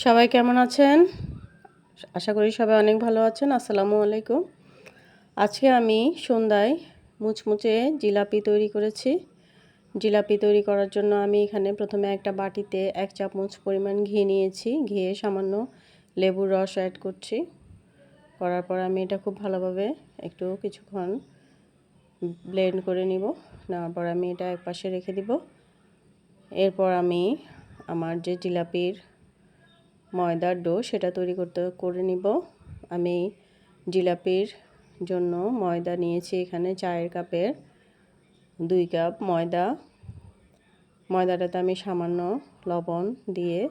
সবাই কেমন আছেন? আশা করি সবাই অনেক ভালো আছেন। আসসালামু আলাইকুম। আজকে আমি সন্ধ্যায় মুচমুচে জিলাপি তৈরি করেছি। জিলাপি তৈরি করার জন্য আমি এখানে প্রথমে একটা বাটিতে 1 চামচ পরিমাণ ঘি নিয়েছি। ঘিয়ে সামান্য লেবুর রস অ্যাড করছি। করার পর আমি এটা খুব ভালোভাবে কিছুক্ষণ ব্লেন্ড করে নিব। নেওয়ার পর আমি এটা একপাশে রেখে দিব। এরপর আমি আমার যে জিলাপির ময়দার ডো সেটা তৈরি করে নিব। আমি জিলাপির জন্য ময়দা নিয়েছি এখানে চায়ের কাপের 2 কাপ ময়দা। ময়দাটাতে আমি সামান্য লবণ দিয়ে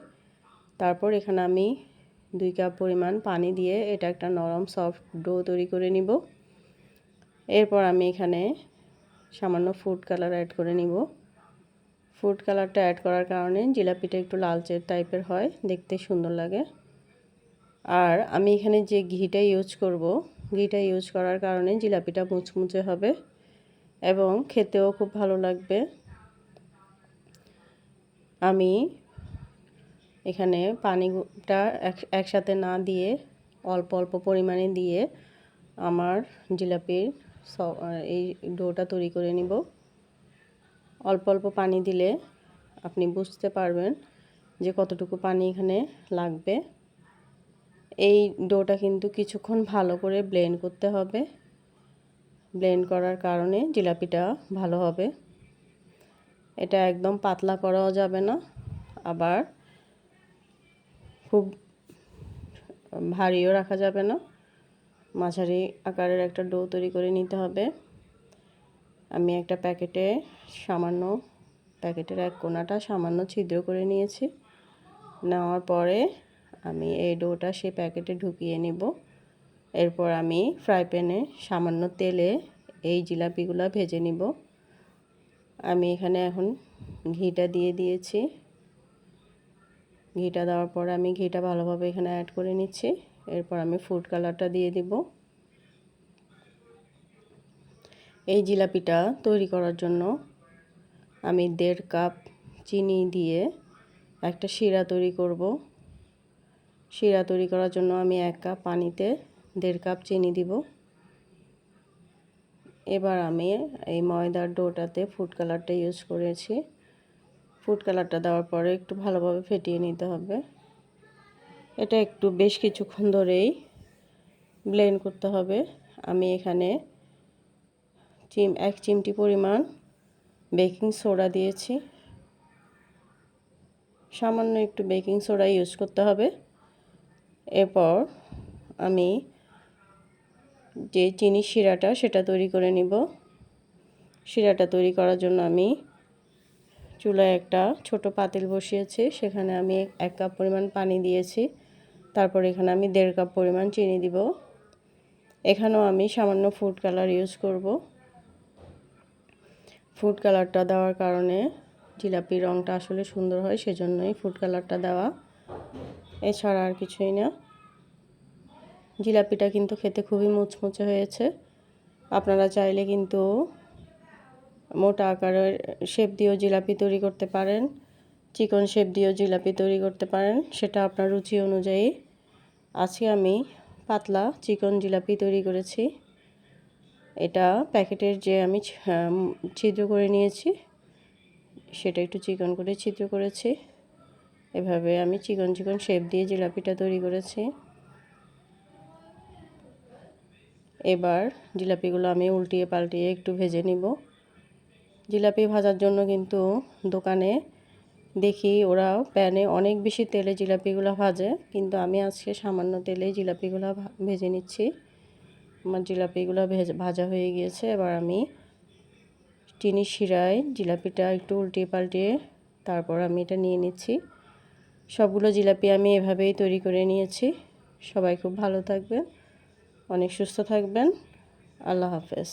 তারপর এখানে আমি 2 কাপ পরিমাণ পানি দিয়ে এটা একটা নরম সফট ডো তৈরি করে নিব। এরপর আমি এখানে সামান্য ফুড কালার অ্যাড করে নিব। ফুড কালারটা অ্যাড করার কারণে জিলাপিটা একটু লালচে টাইপের হয়, দেখতে সুন্দর লাগে। আর আমি এখানে যে ঘিটা ইউজ করব, ঘিটা ইউজ করার কারণে জিলাপিটা মুচমুচে হবে এবং খেতেও খুব ভালো লাগবে। আমি এখানে পানিটা একসাথে না দিয়ে অল্প অল্প পরিমাণে দিয়ে আমার জিলাপির এই ডোটা তৈরি করে নিব। অল্প অল্প পানি দিলে আপনি বুঝতে পারবেন যে কতটুকু পানি এখানে লাগবে। এই ডোটা কিন্তু কিছুক্ষণ ভালো করে ব্লেন্ড করতে হবে। ব্লেন্ড করার কারণে জিলাপিটা ভালো হবে। এটা একদম পাতলা করাও যাবে না, আবার খুব ভারীও রাখা যাবে না। মাঝারি আকারের একটা ডো তৈরি করে নিতে হবে। আমি একটা প্যাকেটের এক কোণাটা সামান্য ছিদ্র করে নিয়েছি। নেওয়ার পরে আমি এই ডোটা সেই প্যাকেটে ঢুকিয়ে নিব। এরপর আমি ফ্রাই প্যানে সামান্য তেলে এই জিলাপিগুলো ভেজে নিব। আমি এখানে এখন ঘিটা দিয়ে দিয়েছি। ঘিটা দেওয়ার পর আমি ঘিটা ভালোভাবে এখানে অ্যাড করে নিচ্ছি। এরপর আমি ফুড কালারটা দিয়ে দিব। এই জিলাপিটা তৈরি করার জন্য আমি 1.5 কাপ চিনি দিয়ে একটা শিরা তৈরি করব। শিরা তৈরি করার জন্য আমি 1 কাপ পানিতে 1.5 কাপ চিনি দিব। এবার আমি এই ময়দার ডোটাতে ফুড কালারটা ইউজ করেছি। ফুড কালারটা দেওয়ার পরে একটু ভালোভাবে ফেটিয়ে নিতে হবে। এটা একটু বেশ কিছুক্ষণ ধরেই ব্লেন্ড করতে হবে। আমি এখানে 1 চিমটি পরিমাণ বেকিং সোডা দিয়েছি। সামান্য একটু বেকিং সোডা ইউজ করতে হবে। এরপর আমি যে চিনি শিরাটা সেটা তৈরি করে নিব। শিরাটা তৈরি করার জন্য আমি চুলায় একটা ছোট পাতিল বসিয়েছি। সেখানে আমি 1 কাপ পরিমাণ পানি দিয়েছি। তারপর এখানে আমি 1.5 কাপ পরিমাণ চিনি দিব। এখানেও আমি সামান্য ফুড কালার ইউজ করব। ফুড কালারটা দেওয়ার কারণে জিলাপির রঙটা আসলে সুন্দর হয়, সেজন্যই ফুড কালারটা দেওয়া, এছাড়া আর কিছুই না। জিলাপিটা কিন্তু খেতে খুবই মুচমুচে হয়েছে। আপনারা চাইলে কিন্তু মোটা আকারের শেপ দিয়েও জিলাপি তৈরি করতে পারেন, চিকন শেপ দিয়েও জিলাপি তৈরি করতে পারেন, সেটা আপনার রুচি অনুযায়ী। আজকে আমি পাতলা চিকন জিলাপি তৈরি করেছি। এটা প্যাকেটের যে আমি ছিদ্র করে নিয়েছি সেটা একটু চিকন করে ছিদ্র করেছি। এভাবে আমি চিকন চিকন শেপ দিয়ে জিলাপিটা তৈরি করেছি। এবার জিলাপিগুলো আমি উল্টিয়ে পাল্টিয়ে একটু ভেজে নিব। জিলাপি ভাজার জন্য কিন্তু দোকানে দেখি ওরা প্যানে অনেক বেশি তেলে জিলাপিগুলো ভাজে, কিন্তু আমি আজকে সামান্য তেলেই জিলাপিগুলো ভেজে নিচ্ছি। আমার জিলাপিগুলো ভাজা হয়ে গিয়েছে। এবার আমি চিনির শিরায় জিলাপিটা একটু উল্টিয়ে পাল্টিয়ে তারপর আমি এটা নিয়ে নিচ্ছি। সবগুলো জিলাপি আমি এভাবেই তৈরি করে নিয়েছি। সবাই খুব ভালো থাকবেন, অনেক সুস্থ থাকবেন। আল্লাহ হাফেজ।